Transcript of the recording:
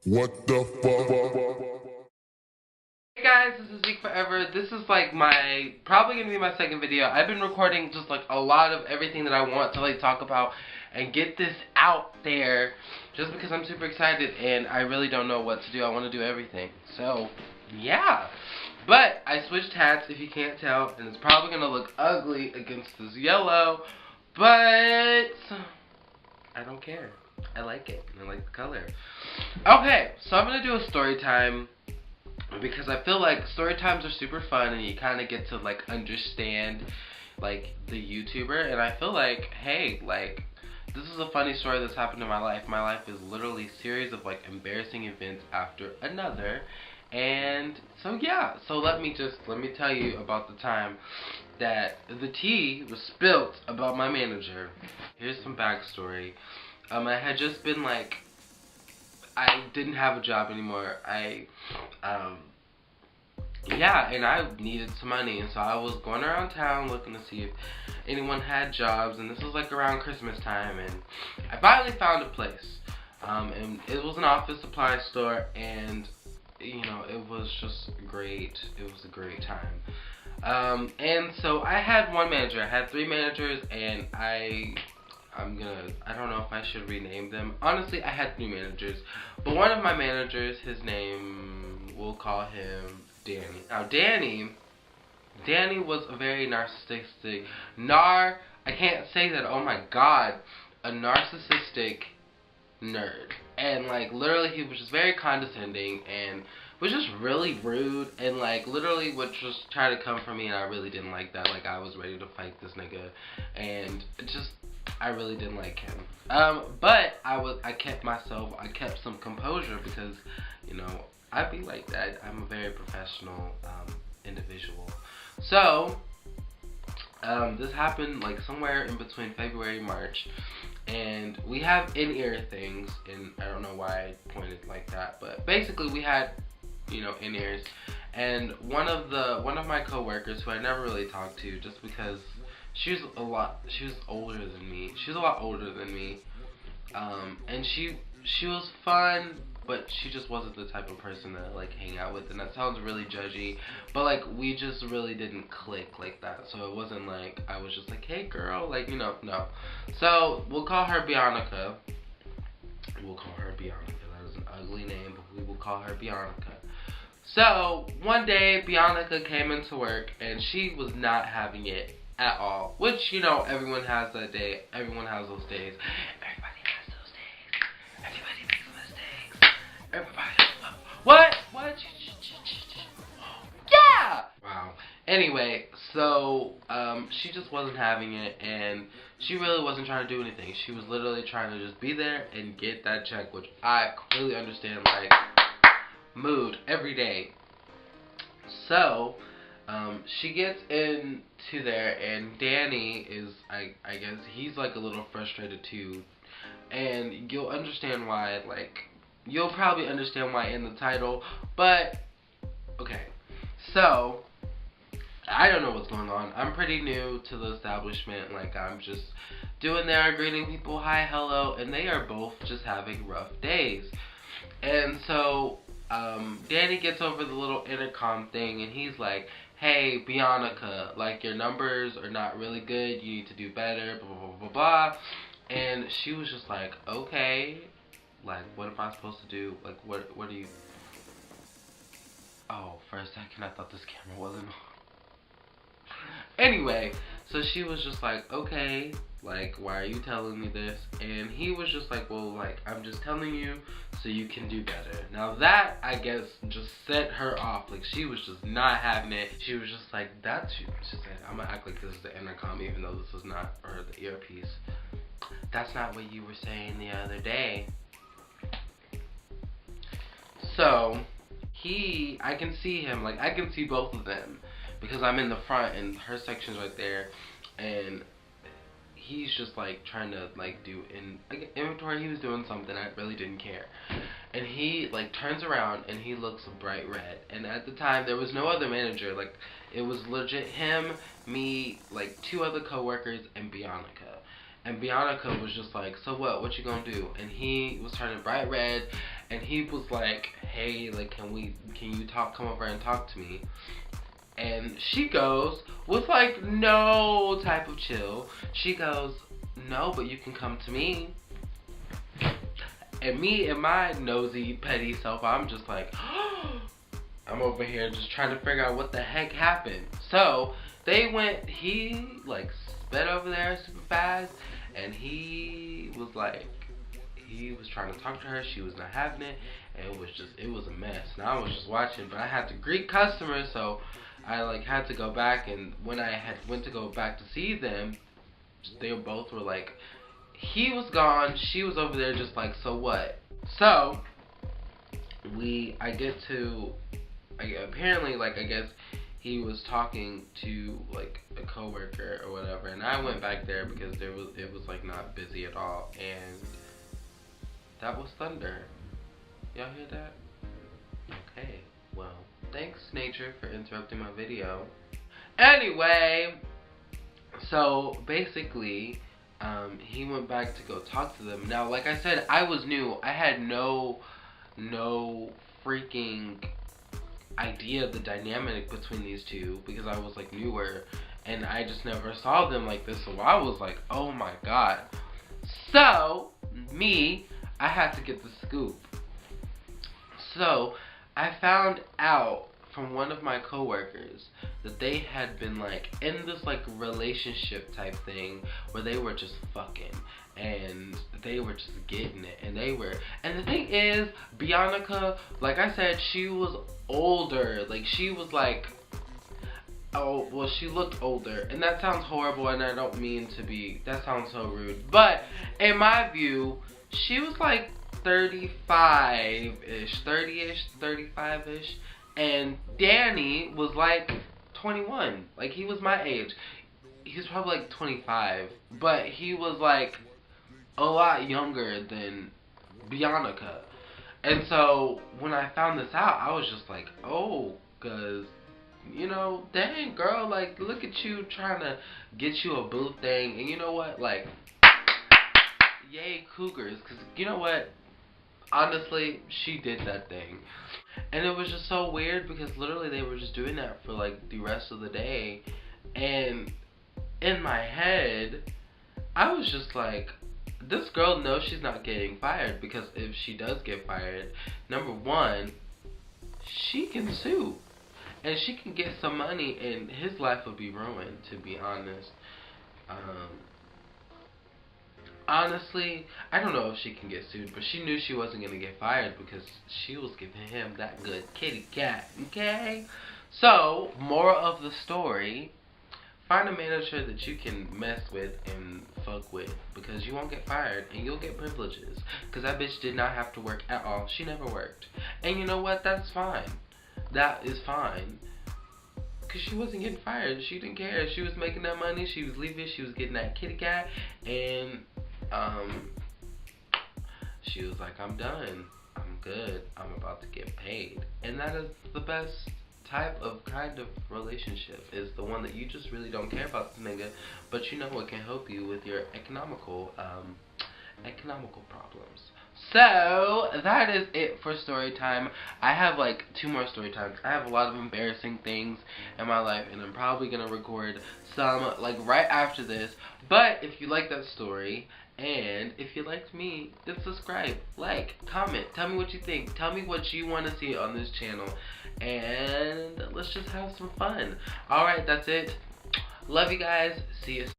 What the fuck? Hey guys, this is Week Forever. This is like probably gonna be my second video. I've been recording just like a lot of everything that I want to like talk about and get this out there just because I'm super excited and I really don't know what to do. I want to do everything. So, yeah. But I switched hats if you can't tell, and it's probably gonna look ugly against this yellow, but I don't care. I like it, and I like the color. Okay, so I'm gonna do a story time because I feel like story times are super fun and you kind of get to like understand like the YouTuber, and I feel like, hey, like this is a funny story that's happened in my life. My life is literally a series of like embarrassing events after another. And so yeah, so let me tell you about the time that the tea was spilt about my manager. Here's some backstory. I had just been like, I didn't have a job anymore. Um, yeah, and I needed some money, and so I was going around town looking to see if anyone had jobs, and this was like around Christmas time, and I finally found a place. And it was an office supply store, and you know, it was just great. It was a great time. And so I had one manager. I had three managers, and I don't know if I should rename them. Honestly, I had three managers, but one of my managers, his name, we'll call him Danny. Now, Danny was a very narcissistic, I can't say that, oh my god, a narcissistic nerd. And like literally he was just very condescending and was just really rude and like literally would just try to come for me, and I really didn't like that. Like I was ready to fight this nigga, and it just, I really didn't like him. But I kept some composure because, you know, I be like that. I'm a very professional individual. So this happened like somewhere in between February and March, and we have in-ear things, and I don't know why I pointed like that, but basically we had, you know, in-ears, and one of my coworkers who I never really talked to just because she was older than me. She was a lot older than me, and she was fun, but she just wasn't the type of person to like hang out with, and that sounds really judgy, but like we just really didn't click like that. So it wasn't like I was just like, hey girl, like, you know, no. So we'll call her Bionica. That is an ugly name, but we will call her Bionica. So one day Bionica came into work and she was not having it at all, which, you know, everyone has that day. Everyone has those days. Everybody has those days. Everybody makes mistakes. Everybody. What? Yeah! Wow. Anyway, so she just wasn't having it, and she really wasn't trying to do anything. She was literally trying to just be there and get that check, which I completely understand, like, mood every day. So, she gets into there, and Danny is, I guess, he's like a little frustrated too. And you'll understand why, like, you'll probably understand why in the title, but, okay. So, I don't know what's going on. I'm pretty new to the establishment. Like, I'm just doing there, greeting people, hi, hello, and they are both just having rough days. And so, Danny gets over the little intercom thing, and he's like, hey, Bionica, like, your numbers are not really good, you need to do better, blah, blah, blah, blah, blah. And she was just like, okay, like, what am I supposed to do? Like, what do you... Oh, for a second, I thought this camera wasn't on. Anyway, so she was just like, okay, like, why are you telling me this? And he was just like, well, like, I'm just telling you so you can do better. Now that, I guess, just set her off. Like, she was just not having it. She was just like, she said, I'm gonna act like this is the intercom even though this is not, or the earpiece. That's not what you were saying the other day. So, I can see him, like, I can see both of them because I'm in the front and her section's right there, and he's just like trying to like do inventory. He was doing something, I really didn't care, and he like turns around and he looks bright red. And at the time there was no other manager, like it was legit him, me, like two other coworkers, and Bionica. And Bionica was just like, so what you gonna do? And he was turning bright red, and he was like, hey, like, can you come over and talk to me? And she goes, with like no type of chill, she goes, no, but you can come to me. And me and my nosy, petty self, I'm just like, I'm over here just trying to figure out what the heck happened. So they went, he like sped over there super fast, and he was like, he was trying to talk to her, she was not having it, and it was a mess. And I was just watching, but I had to greet customers, so I like had to go back, and when I went to go back to see them, they both were like, he was gone, she was over there just like, so what? So apparently, like, I guess he was talking to like a coworker or whatever, and I went back there because it was like not busy at all, and that was thunder. Y'all hear that? Okay, well, thanks nature for interrupting my video. Anyway, so basically, he went back to go talk to them. Now, like I said, I was new. I had no freaking idea of the dynamic between these two because I was like newer, and I just never saw them like this. So I was like, oh my god. So I had to get the scoop. So I found out from one of my coworkers that they had been like in this like relationship type thing where they were just fucking and they were just getting it, and the thing is, Bianca, like I said, she was older. Like, she was like, oh, well, she looked older, and that sounds horrible, and I don't mean to be, that sounds so rude, but in my view, she was like 35-ish, 30-ish, 35-ish, and Danny was like 21. Like, he was my age. He was probably like 25, but he was like a lot younger than Bianca. And so when I found this out, I was just like, oh, cause, you know, dang girl, like, look at you trying to get you a boo thing, and you know what, like, yay cougars, cause you know what, honestly, she did that thing. And it was just so weird because literally they were just doing that for like the rest of the day, and in my head, I was just like, this girl knows she's not getting fired, because if she does get fired, number one, she can sue. And she can get some money, and his life would be ruined, to be honest. Honestly, I don't know if she can get sued, but she knew she wasn't going to get fired because she was giving him that good kitty cat, okay? So, moral of the story, find a manager that you can mess with and fuck with, because you won't get fired and you'll get privileges. Because that bitch did not have to work at all. She never worked. And you know what? That's fine. That is fine. Because she wasn't getting fired. She didn't care. She was making that money. She was leaving. She was getting that kitty cat. And she was like, I'm done. I'm good. I'm about to get paid. And that is the best type of kind of relationship, is the one that you just really don't care about the nigga, but you know it can help you with your economical problems. So that is it for story time. I have like 2 more story times. I have a lot of embarrassing things in my life, and I'm probably gonna record some like right after this. But if you like that story, and if you liked me, then subscribe, like, comment, tell me what you think, tell me what you want to see on this channel, and let's just have some fun. Alright, that's it. Love you guys. See you soon.